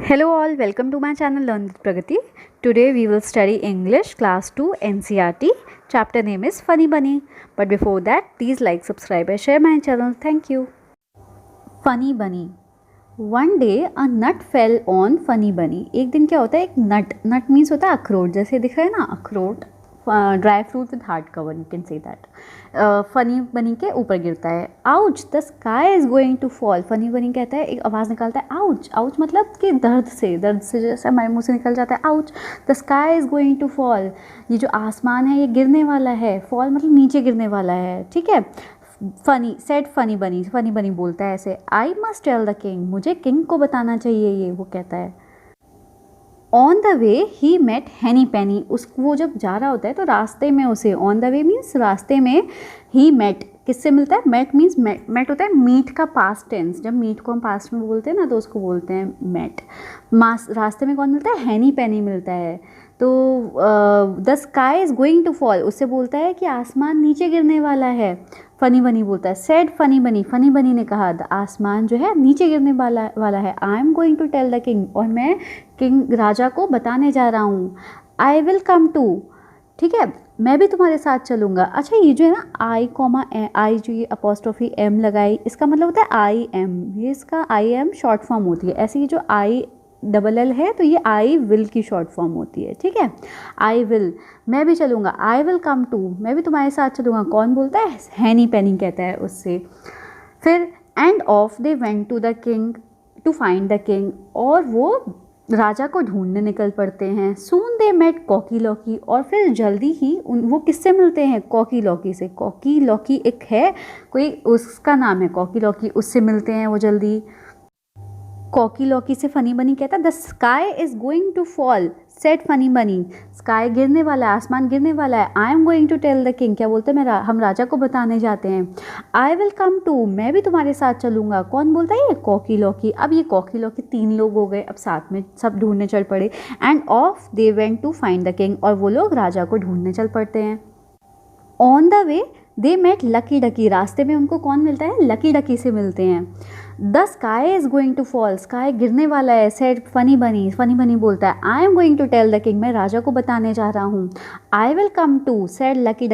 Hello all, welcome to my channel Learn with Pragati. Today we will study English class 2 NCERT. Chapter name is Funny Bunny. But before that, please like, subscribe and share my channel. Thank you. Funny Bunny. One day a nut fell on Funny Bunny. एक दिन क्या होता है, एक नट means होता है अखरोट, जैसे दिख रहा है ना अखरोट, dry fruit with hard cover, you can say that. Funny bunny के ऊपर गिरता है. Ouch the sky is going to fall. Funny bunny कहता है, एक आवाज़ निकालता है आउच. आउच मतलब कि दर्द से जैसे हमारे मुंह से निकल जाता है ouch. The sky is going to fall. ये जो आसमान है ये गिरने वाला है. फॉल मतलब नीचे गिरने वाला है, ठीक है. फनी सेड फनी बनी बोलता है ऐसे, I must tell the king. मुझे किंग को बताना चाहिए ये, वो कहता है. On the way he met Henny Penny. वो जब जा रहा होता है तो रास्ते में उसे, ऑन द वे मीन्स रास्ते में, ही मेट किससे मिलता है, मेट मीन्स मेट होता है मीट का पास्ट टेंस. जब मीट को हम पास्ट में बोलते हैं ना तो उसको बोलते हैं मेट. रास्ते में कौन मिलता है, हैनी पैनी मिलता है. तो the sky is going to fall, उससे बोलता है कि आसमान नीचे गिरने वाला है. फनी बनी बोलता है, सेड फनी बनी ने कहा, द आसमान जो है नीचे गिरने वाला है. I am going to tell the king, और मैं किंग राजा को बताने जा रहा हूँ. आई विल कम टू, ठीक है, मैं भी तुम्हारे साथ चलूँगा. अच्छा, ये जो है ना आई जो ये अपोस्ट्रोफी एम लगाई, इसका मतलब होता है आई एम. ये इसका आई एम शॉर्ट फॉर्म होती है. ऐसे ये जो आई डबल एल है तो ये आई विल की शॉर्ट फॉर्म होती है, ठीक है. आई विल, मैं भी चलूँगा. आई विल कम टू, मैं भी तुम्हारे साथ चलूँगा. कौन बोलता है, हैनी पैनी कहता है उससे. फिर and off they went to the king to find the king, और वो राजा को ढूंढने निकल पड़ते हैं. Soon they met Cocky Locky, और फिर जल्दी ही वो किससे मिलते हैं, कॉकी लॉकी से. कॉकी लॉकी एक है कोई, उसका नाम है कॉकी लॉकी, उससे मिलते हैं वो जल्दी. कॉकी लॉकी से फनी बनी कहता है, the sky is going to fall, said funny bunny. Sky गिरने वाला है, आसमान गिरने वाला है. I am going to tell the king, क्या बोलते हैं, हम राजा को बताने जाते हैं. आई विल कम टू, मैं भी तुम्हारे साथ चलूँगा. कौन बोलता है, ये कॉकी लॉकी. अब ये कॉकी लॉकी 3 लोग हो गए, अब साथ में सब ढूंढने चल पड़े. And off they went to find the king, और वो लोग राजा को ढूंढने चल पड़ते हैं. On the way they met Lucky Ducky, रास्ते में उनको कौन मिलता है, लकी डकी से मिलते हैं. The sky is going to fall, sky गिरने वाला है. सेड फनी बनी बोलता है, I am going to tell the king, मैं राजा को बताने जा रहा हूँ. I will come too, said Lucky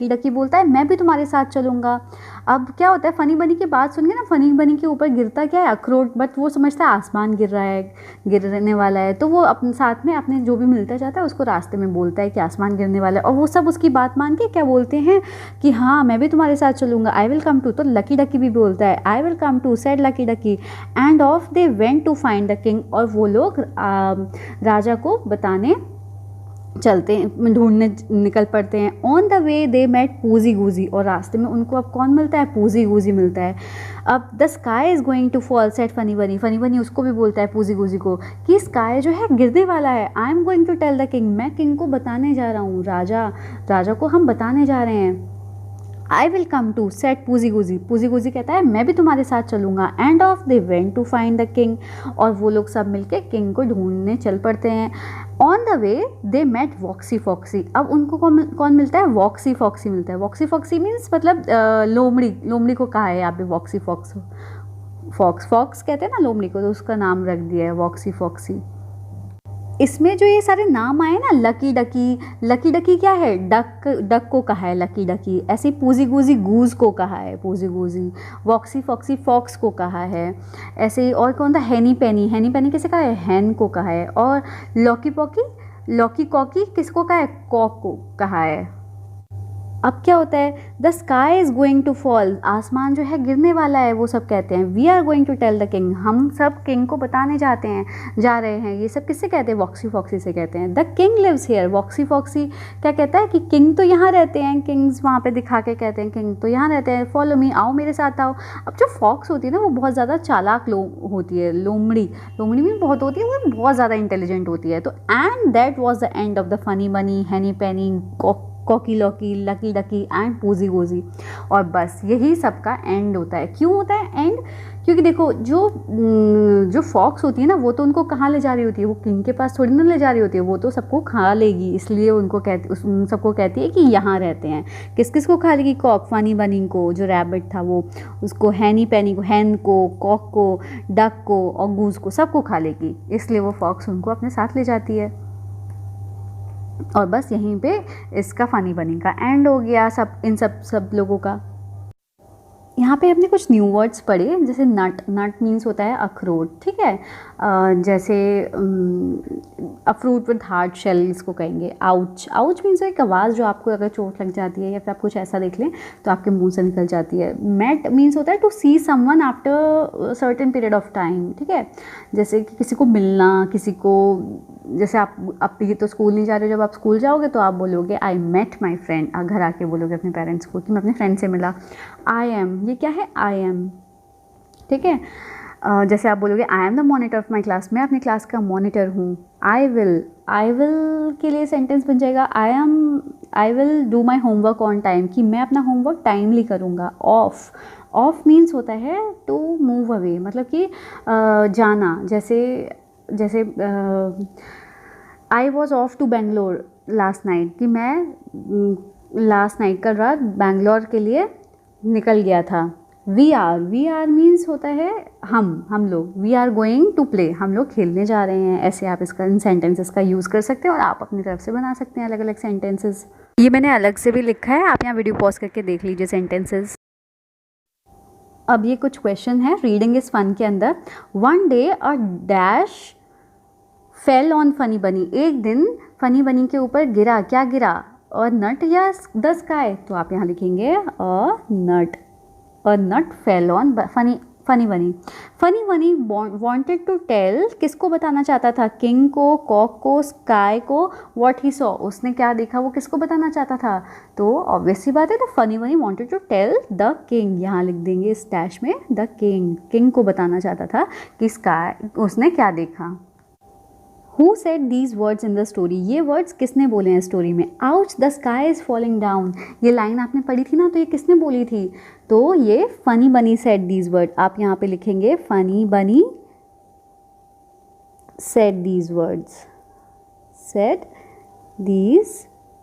Ducky बोलता है, मैं भी तुम्हारे साथ चलूँगा. अब क्या होता है, फनी बनी की बात सुन के ना, फनी बनी के ऊपर गिरता क्या है, अखरोट, बट वो समझता है आसमान गिर रहा है, गिरने वाला है. तो वो अपने साथ में अपने जो भी मिलता जाता है उसको रास्ते में बोलता है कि आसमान गिरने वाला है, और वो सब उसकी बात मान के क्या बोलते हैं कि हाँ मैं भी तुम्हारे साथ चलूँगा. आई विल कम टू, तो लकी डकी भी बोलता है, I will come too, said Lucky Ducky. And off they went to find the king, और वो लोग राजा को बताने चलते हैं, ढूंढने निकल पड़ते हैं. On the way they met Poosey Goosey, और रास्ते में उनको अब कौन मिलता है, पूजी गूजी मिलता है. अब the sky is going to fall, said funny bunny उसको भी बोलता है पूजी गूजी को कि स्काई जो है गिरने वाला है. I am going to tell the king, मैं किंग को बताने जा रहा हूँ, राजा को हम बताने जा रहे हैं. I will come too, said Poosey Goosey कहता है, मैं भी तुम्हारे साथ चलूँगा. And off they went to find the king, और वो लोग सब मिलके किंग को ढूंढने चल पड़ते हैं. On the way they met Woxy Foxy. अब उनको कौन मिलता है, वॉक्सी फॉक्सी मिलता है. वॉक्सी फॉक्सी मीन्स मतलब लोमड़ी को कहा है यहाँ पे वॉक्सी फॉक्स कहते हैं ना लोमड़ी को, तो उसका नाम रख दिया है वॉक्सी फॉक्सी. इसमें जो ये सारे नाम आए ना, लकी डकी क्या है, डक को कहा है लकी डकी. ऐसे पूजी गूजी गूज को कहा है पूजी गूजी. वॉक्सी फॉक्सी फॉक्स को कहा है. ऐसे ही और कौन था, हैनी पैनी किसे कहा है, हैन को कहा है. और लॉकी कॉकी किसको कहा है, कॉक को कहा है. अब क्या होता है, the sky is going to fall, आसमान जो है गिरने वाला है, वो सब कहते हैं. We are going to tell the king, हम सब किंग को बताने जा रहे हैं. ये सब किससे कहते हैं, वॉक्सी फॉक्सी से कहते हैं. The king lives here, Woxy Foxy क्या कहता है कि किंग तो यहाँ रहते हैं. किंग्स वहाँ पे दिखा के कहते हैं किंग तो यहाँ रहते हैं. फॉलो मी, आओ मेरे साथ आओ. अब जो फॉक्स होती है ना वो बहुत ज़्यादा चालाक होती है. लोमड़ी भी बहुत होती है, वो बहुत ज़्यादा इंटेलिजेंट होती है. तो and that was the end of the funny बनी हैनी पैनी cocky Lockie, lucky Ducky and पूजी गोजी। और बस यही सबका एंड होता है। क्यों होता है एंड? क्योंकि देखो जो फॉक्स होती है ना, वो तो उनको कहाँ ले जा रही होती है, वो किंग के पास थोड़ी ना ले जा रही होती है, वो तो सबको खा लेगी। इसलिए उनको उन सबको कहती है कि यहाँ रहते हैं। किस किस को खा लेगी? कॉक, फनी बनी को, जो रैबिट था वो, उसको हैनी पैनी को, हैन को, कॉक को, डक को और गूज को, सबको खा लेगी। इसलिए वो फॉक्स उनको अपने साथ ले जाती है। और बस यहीं पे इसका फनी बनी का एंड हो गया, सब लोगों का। यहाँ पे हमने कुछ न्यू वर्ड्स पढ़े, जैसे नट। नट मीन्स होता है अखरोट, ठीक है। जैसे a fruit with hard shell इसको कहेंगे। आउच। आउच मीन्स एक आवाज़ जो आपको अगर चोट लग जाती है या फिर आप कुछ ऐसा देख लें तो आपके मुंह से निकल जाती है। मेट मीन्स होता है to see someone after certain period of time, ठीक है। जैसे कि किसी को मिलना, किसी को, जैसे आप ये तो स्कूल नहीं जा रहे हो, जब आप स्कूल जाओगे तो आप बोलोगे आई मेट माई फ्रेंड। घर आके बोलोगे अपने पेरेंट्स को कि मैं अपने फ्रेंड से मिला। आई एम, ये क्या है? आई एम, ठीक है। जैसे आप बोलोगे I am the monitor of my class, मैं अपनी क्लास का मॉनिटर हूँ। आई विल के लिए सेंटेंस बन जाएगा I will do my homework on time, कि मैं अपना होमवर्क टाइमली करूँगा। ऑफ मीन्स होता है टू मूव अवे, मतलब कि जाना। जैसे I was off to Bangalore last night, कि मैं लास्ट नाइट कल रात बेंगलोर के लिए निकल गया था। वी आर मीन्स होता है हम लोग। We are going to play, हम लोग खेलने जा रहे हैं। ऐसे आप इसका इन सेंटेंसेस का यूज़ कर सकते हैं और आप अपनी तरफ से बना सकते हैं अलग अलग सेंटेंसेस। ये मैंने अलग से भी लिखा है, आप यहाँ वीडियो पॉज करके देख लीजिए सेंटेंसेस। अब ये कुछ क्वेश्चन है रीडिंग इज फन के अंदर। One day a dash fell on funny बनी, एक दिन फनी बनी के ऊपर गिरा। क्या गिरा? और नट या द स्काई? तो आप यहाँ लिखेंगे अ नट फेल ऑन फनी बनी। Funny bunny wanted to tell, किसको बताना चाहता था? किंग को, कॉक को, स्काई को। व्हाट ही सॉ, उसने क्या देखा वो किसको बताना चाहता था? तो ऑब्वियसली बात है, तो funny bunny wanted to tell the king, यहाँ लिख देंगे इस डैश में द किंग को बताना चाहता था कि स्काई, उसने क्या देखा। Who said these words in the story? ये वर्ड्स किसने बोले हैं स्टोरी में? Ouch, the sky is falling down, ये लाइन आपने पढ़ी थी ना, तो ये किसने बोली थी? तो ये फनी बनी said these words। आप यहाँ पे लिखेंगे फनी बनी said these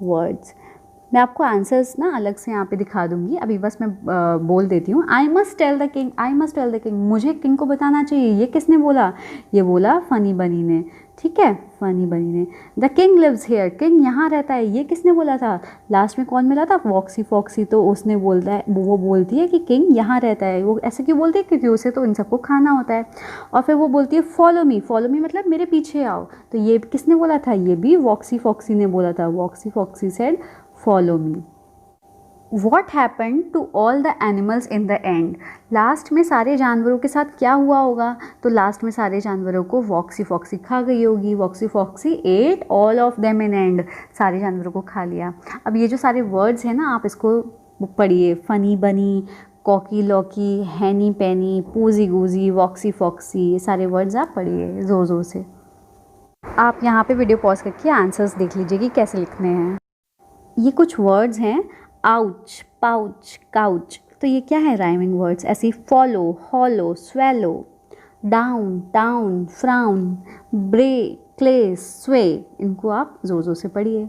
words। मैं आपको आंसर्स ना अलग से यहाँ पे दिखा दूंगी, अभी बस मैं बोल देती हूँ। I must tell the king, मुझे किंग को बताना चाहिए। ये किसने बोला? ये बोला फनी बनी ने, ठीक है, फनी बनी ने। The king lives here, king यहाँ रहता है, ये किसने बोला था? लास्ट में कौन मिला था? फॉक्सी, तो उसने बोलता है, वो बोलती है कि किंग यहाँ रहता है। वो ऐसे क्यों बोलती है? क्योंकि उसे तो इन सबको खाना होता है। और फिर वो बोलती है फॉलो मी मतलब मेरे पीछे आओ। तो ये किसने बोला था? ये भी फॉक्सी ने बोला था। Foxy said follow me. What happened to all the animals in the end? Last में सारे जानवरों के साथ क्या हुआ होगा? तो लास्ट में सारे जानवरों को फॉक्सी खा गई होगी। Foxy ate all of them in end, सारे जानवरों को खा लिया। अब ये जो सारे वर्ड्स हैं ना, आप इसको पढ़िए। फनी बनी, कॉकी लॉकी, हैनी पैनी, पूजी गूजी, फॉक्सी, ये सारे वर्ड्स आप पढ़िए ज़ोर से। आप यहाँ पे वीडियो पॉज करके आंसर्स देख लीजिए कि कैसे लिखने हैं। ये कुछ वर्ड्स हैं, आउच, पाउच, काउच। तो ये क्या है? Rhyming words. ऐसे follow, hollow, swallow, down, town, frown, break, clay, sway. इनको आप जोर से पढ़िए।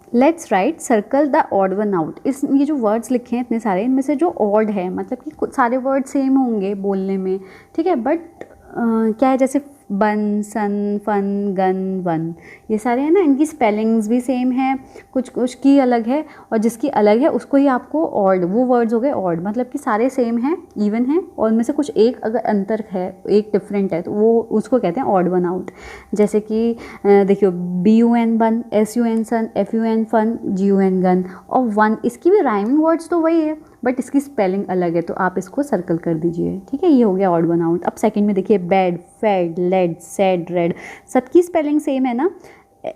Let's write circle the odd one out. ये जो वर्ड्स लिखे हैं इतने सारे, इनमें से जो ऑड है, मतलब कि कुछ सारे वर्ड सेम होंगे बोलने में, ठीक है, बट क्या है, जैसे बन, सन, फन, गन, वन, ये सारे हैं ना, इनकी स्पेलिंग्स भी सेम है, कुछ की अलग है, और जिसकी अलग है उसको ही आपको ऑड, वो वर्ड्स हो गए ऑड, मतलब कि सारे सेम हैं, इवन हैं, और उनमें से कुछ एक अगर अंतर है, एक डिफरेंट है, तो वो उसको कहते हैं ऑड वन आउट। जैसे कि देखियो, BUN बन, SUN सन, FUN फन, GUN गन, और वन, इसकी भी राइमिंग वर्ड्स तो वही है बट इसकी स्पेलिंग अलग है, तो आप इसको सर्कल कर दीजिए, ठीक है। ये हो गया ऑड वन आउट। अब सेकंड में देखिए, bed, fed, led, said, red, सबकी स्पेलिंग सेम है ना,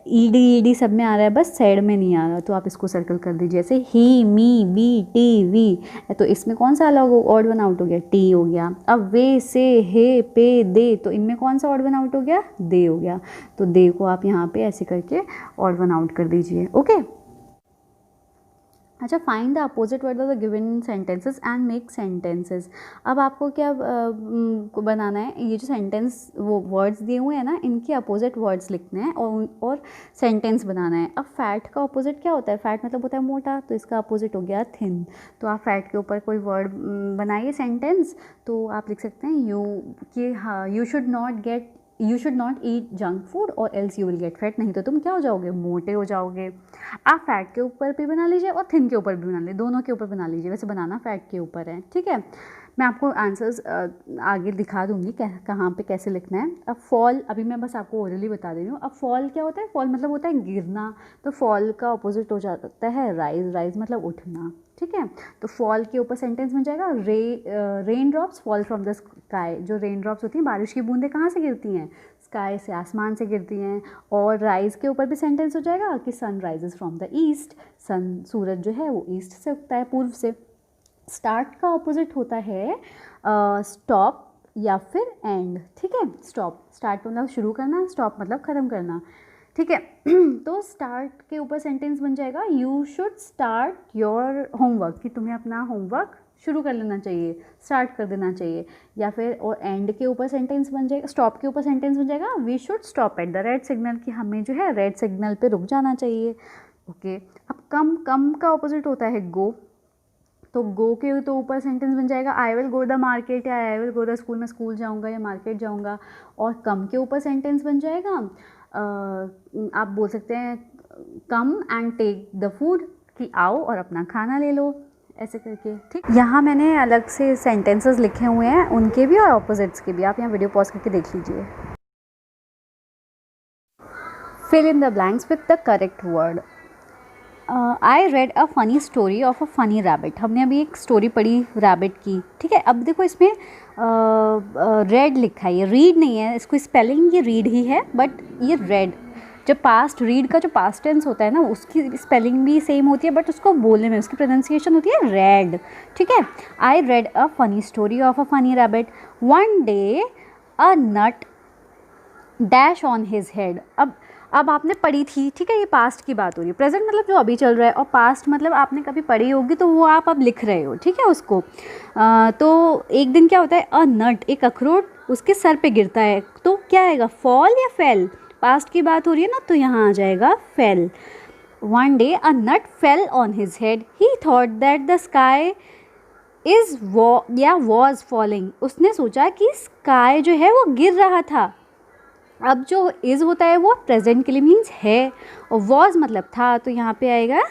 ED सब में आ रहा है, बस सेड में नहीं आ रहा, तो आप इसको सर्कल कर दीजिए। जैसे ही, मी, बी, टी, वी, तो इसमें कौन सा अलग ऑड वन आउट हो गया? टी हो गया। अब वे, से, हे, पे, दे, तो इनमें कौन सा ऑड वन आउट हो गया? दे हो गया। तो दे को आप यहाँ पे ऐसे करके ऑड वन आउट कर दीजिए, ओके। अच्छा, find the opposite word of the given sentences and make sentences. अब आपको क्या बनाना है, ये जो सेंटेंस वो वर्ड्स दिए हुए हैं ना, इनके अपोजिट वर्ड्स लिखने हैं और सेंटेंस बनाना है। अब फैट का अपोजिट क्या होता है? फैट मतलब होता है मोटा, तो इसका अपोजिट हो गया थिन। तो आप फैट के ऊपर कोई वर्ड बनाइए सेंटेंस, तो आप लिख सकते हैं you should not eat junk food और else you will get fat, नहीं तो तुम क्या हो जाओगे? मोटे हो जाओगे। आप फैट के ऊपर भी बना लीजिए और थिन के ऊपर भी बना लीजिए, दोनों के ऊपर बना लीजिए, वैसे बनाना फैट के ऊपर है, ठीक है। मैं आपको आंसर्स आगे दिखा दूंगी कहाँ पे कैसे लिखना है। अब फॉल, अभी मैं बस आपको ओरली बता दे रही हूँ। अब फॉल क्या होता है? फॉल मतलब होता है गिरना, तो फॉल का अपोजिट हो जाता है राइज। राइज मतलब उठना, ठीक है। तो फॉल के ऊपर सेंटेंस बन जाएगा rain drops fall from the sky. जो रेन ड्रॉप्स होती हैं, बारिश की बूंदें कहाँ से गिरती हैं? स्काई से, आसमान से गिरती हैं। और राइज के ऊपर भी सेंटेंस हो जाएगा कि sun rises from the east. सूरज जो है वो ईस्ट से उगता है, पूर्व से। स्टार्ट का ऑपोजिट होता है स्टॉप या फिर एंड, ठीक है। स्टार्ट मतलब शुरू करना, स्टॉप मतलब ख़त्म करना, ठीक है। तो स्टार्ट के ऊपर सेंटेंस बन जाएगा you should start your homework, कि तुम्हें अपना होमवर्क शुरू कर लेना चाहिए, स्टार्ट कर देना चाहिए। या फिर और एंड के ऊपर सेंटेंस बन जाएगा, स्टॉप के ऊपर सेंटेंस बन जाएगा we should stop at the red signal, कि हमें जो है रेड सिग्नल पे रुक जाना चाहिए, ओके। अब कम का ऑपोजिट होता है गो, तो गो के तो ऊपर सेंटेंस बन जाएगा I will go the market या I will go the school, मैं स्कूल जाऊँगा या मार्केट जाऊँगा। और कम के ऊपर सेंटेंस बन जाएगा आप बोल सकते हैं come and take the food, कि आओ और अपना खाना ले लो, ऐसे करके, ठीक। यहाँ मैंने अलग से सेंटेंसेस लिखे हुए हैं, उनके भी और ऑपोजिट्स के भी, आप यहाँ वीडियो पॉज करके देख लीजिए। Fill in the blanks with the correct word. I read a funny story of a funny rabbit. हमने अभी एक स्टोरी पढ़ी रैबिट की, ठीक है। अब देखो इसमें रेड लिखा है, ये रीड नहीं है, इसको स्पेलिंग ये रीड ही है, बट ये रेड। जब पास्ट, रीड का जो पास्ट टेंस होता है ना, उसकी स्पेलिंग भी सेम होती है, बट उसको बोलने में उसकी प्रोनाउंसिएशन होती है रेड, ठीक है। I read a funny story of a funny rabbit. One day a nut dash on his head. अब आपने पढ़ी थी, ठीक है, ये पास्ट की बात हो रही है। प्रेजेंट मतलब जो अभी चल रहा है, और पास्ट मतलब आपने कभी पढ़ी होगी, तो वो आप अब लिख रहे हो, ठीक है उसको। तो एक दिन क्या होता है, अ नट, एक अखरोट उसके सर पे गिरता है, तो क्या आएगा, फॉल या फेल? पास्ट की बात हो रही है ना, तो यहाँ आ जाएगा fell. One day a nut fell on his head, he thought that the sky was falling. उसने सोचा कि स्काई जो है वो गिर रहा था। अब जो इज़ होता है वो प्रेजेंट के लिए मीन्स है, और वॉज मतलब था, तो यहाँ पे आएगा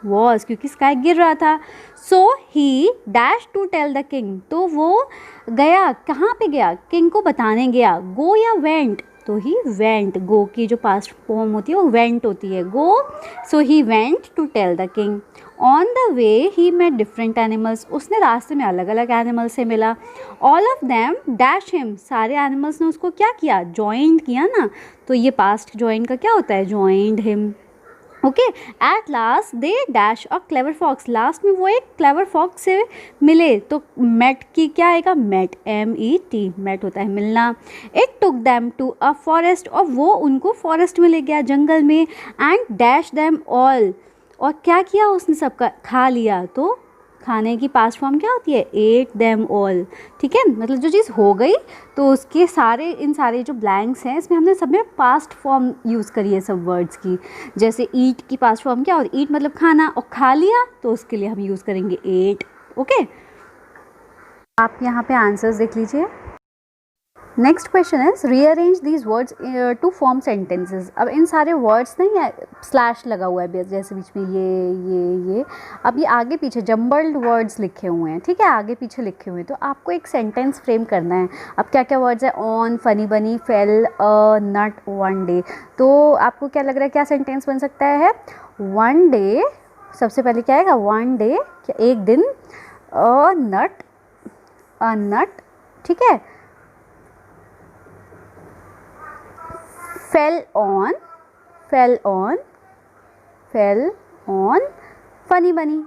वॉज, क्योंकि स्काई गिर रहा था। So he dash to tell the king, तो वो गया, कहाँ पे गया, किंग को बताने गया। गो या वेंट, तो ही वेंट, गो की जो पास्ट फॉर्म होती है वो वेंट होती है, go. So he went to tell the king. On the way he met different animals, उसने रास्ते में अलग अलग एनिमल से मिला। All of them dash him, सारे एनिमल्स ने उसको क्या किया, ज्वाइंट किया ना, तो ये पास्ट ज्वाइन का क्या होता है, joined him, okay. At last they dash a clever fox, लास्ट में वो एक क्लेवर फॉक्स से मिले, तो मेट की क्या आएगा, मेट, MET, मेट होता है मिलना। It took them to a forest, और वो उनको फॉरेस्ट में ले गया, जंगल में। एंड डैश दैम ऑल, और क्या किया उसने, सबका खा लिया। तो खाने की पास्ट फॉर्म क्या होती है, एट देम ऑल, ठीक है। मतलब जो चीज़ हो गई, तो उसके सारे, इन सारे जो ब्लैंक्स हैं, इसमें हमने सब में पास्ट फॉर्म यूज़ करी है सब वर्ड्स की। जैसे ईट की पास्ट फॉर्म क्या, और ईट मतलब खाना, और खा लिया, तो उसके लिए हम यूज़ करेंगे एट, ओके। आप यहाँ पे आंसर्स देख लीजिए। Next question is rearrange these words to form sentences. अब इन सारे वर्ड्स नहीं है, स्लैश लगा हुआ है जैसे बीच में ये, अब ये आगे पीछे जम्बल्ड वर्ड्स लिखे हुए हैं, ठीक है, आगे पीछे लिखे हुए हैं। तो आपको एक सेंटेंस फ्रेम करना है। अब क्या क्या वर्ड्स है, ऑन, फनी बनी, फेल, अ नट, वन डे। तो आपको क्या लग रहा है, क्या सेंटेंस बन सकता है? वन डे, सबसे पहले क्या आएगा, वन डे, एक दिन, अ नट, ठीक है, fell on, funny bunny,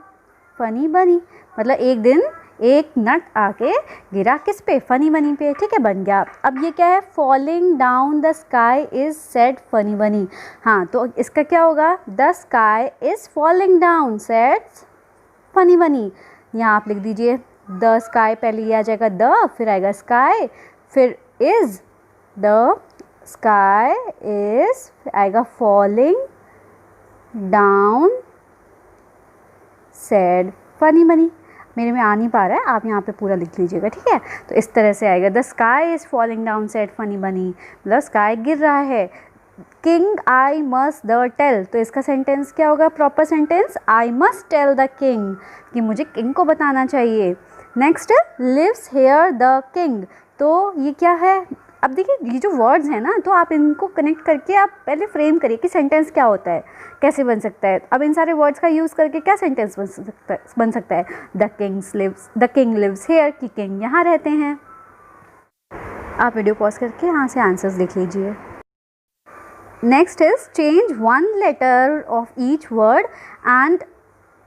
मतलब एक दिन एक नट आके गिरा किस पे, फनी बनी पे, ठीक है, बन गया। अब ये क्या है, falling down the sky is said Funny बनी। हाँ, तो इसका क्या होगा, the sky is falling down said Funny बनी। यहाँ आप लिख दीजिए द स्काई, पहले ये आ जाएगा द, फिर आएगा स्काई, फिर इज, द स्काई इज, आएगा फॉलिंग डाउन सैड फनी बनी। मेरे में आ नहीं पा रहा है, आप यहाँ पे पूरा लिख लीजिएगा, ठीक है। तो इस तरह से आएगा the sky is falling down said funny bunny, मतलब स्काई गिर रहा है। King I must the tell, तो इसका सेंटेंस क्या होगा, proper sentence, I must tell the king, कि मुझे किंग को बताना चाहिए। Next, lives here the king, तो ये क्या है, अब देखिए ये जो वर्ड्स हैं ना, तो आप इनको कनेक्ट करके आप पहले फ्रेम करिए कि सेंटेंस क्या होता है, कैसे बन सकता है। अब इन सारे वर्ड्स का यूज़ करके क्या सेंटेंस बन सकता है, द किंग लिव्स हेयर, कि किंग यहाँ रहते हैं। आप वीडियो पॉज करके यहाँ से आंसर्स लिख लीजिए। Next is change one letter of each word and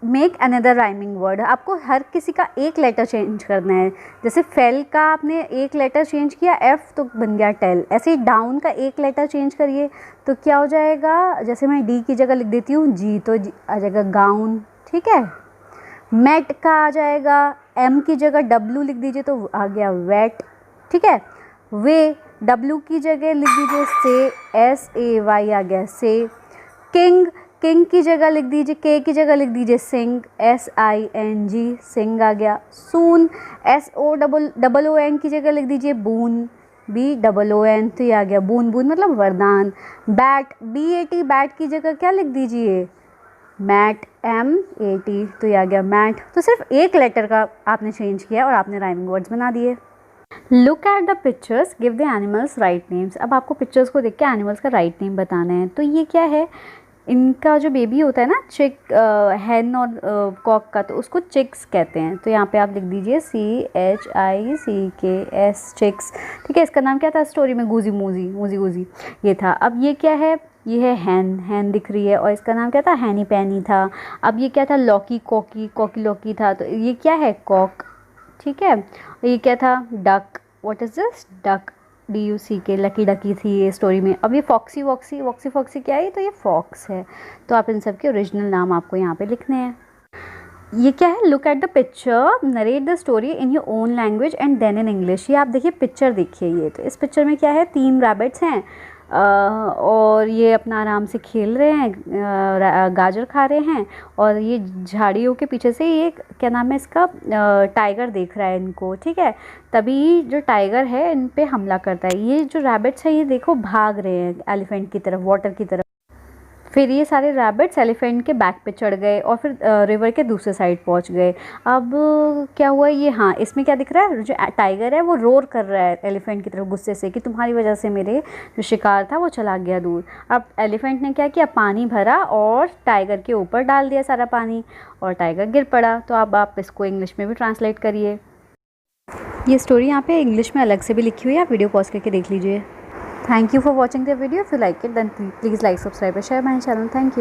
make another rhyming word. आपको हर किसी का एक लेटर चेंज करना है। जैसे फेल का आपने एक लेटर चेंज किया, एफ, तो बन गया टेल। ऐसे ही डाउन का एक लेटर चेंज करिए तो क्या हो जाएगा, जैसे मैं डी की जगह लिख देती हूँ जी, तो आ जाएगा गाउन, ठीक है। मेट का आ जाएगा, एम की जगह डब्लू लिख दीजिए तो आ गया वेट, ठीक है। वे, डब्लू की जगह लिख दीजिए से, एस ए वाई आ गया से। किंग की जगह लिख दीजिए, के की जगह लिख दीजिए सिंग, S I N G, sing आ गया। Soon, S O double O N की जगह लिख दीजिए boon, B double O N, तो ये आ गया बून, बून मतलब वरदान। Bat, B A T, bat की जगह क्या लिख दीजिए, मैट, एम ए टी, तो ये आ गया मैट। तो सिर्फ एक लेटर का आपने चेंज किया और आपने राइमिंग वर्ड्स बना दिए। Look at the pictures, give the animals right names. अब आपको पिक्चर्स को देख के एनिमल्स का राइट नेम बताना है। तो ये क्या है, इनका जो बेबी होता है ना, चिक, हैन और कॉक का, तो उसको चिक्स कहते हैं। तो यहाँ पे आप लिख दीजिए CHICKS, चिक्स, ठीक है। इसका नाम क्या था स्टोरी में, मूजी गूजी ये था। अब ये क्या है, ये है हैन दिख रही है, और इसका नाम क्या था, हैनी पैनी था। अब ये क्या था, लॉकी कॉकी लॉकी था, तो ये क्या है, कॉक, ठीक है। ये क्या था, duck, what is this, duck, DUCK, Lucky Ducky थी ये स्टोरी में। अब ये फॉक्सी क्या है, तो ये फॉक्स है। तो आप इन सब के ओरिजिनल नाम आपको यहाँ पे लिखने हैं। ये क्या है, look at the picture, narrate the story in your own language and then in English. ये आप देखिए पिक्चर देखिए, ये तो इस पिक्चर में क्या है, 3 रैबिट्स हैं और ये अपना आराम से खेल रहे हैं, गाजर खा रहे हैं, और ये झाड़ियों के पीछे से ये क्या नाम है इसका, टाइगर देख रहा है इनको, ठीक है। तभी जो टाइगर है इन पे हमला करता है। ये जो रैबिट्स है ये देखो भाग रहे हैं एलिफेंट की तरफ, वाटर की तरफ। फिर ये सारे रैबिट्स एलिफेंट के बैक पे चढ़ गए और फिर रिवर के दूसरे साइड पहुंच गए। अब क्या हुआ ये, हाँ, इसमें क्या दिख रहा है, जो टाइगर है वो रोर कर रहा है एलिफेंट की तरफ गुस्से से कि तुम्हारी वजह से मेरे जो शिकार था वो चला गया दूर। अब एलिफेंट ने क्या किया, पानी भरा और टाइगर के ऊपर डाल दिया सारा पानी, और टाइगर गिर पड़ा। तो अब आप इसको इंग्लिश में भी ट्रांसलेट करिए। ये स्टोरी यहाँ पे इंग्लिश में अलग से भी लिखी हुई है, आप वीडियो पॉज करके देख लीजिए। Thank you for watching the video. If you like it, then please like, subscribe and share my channel. Thank you.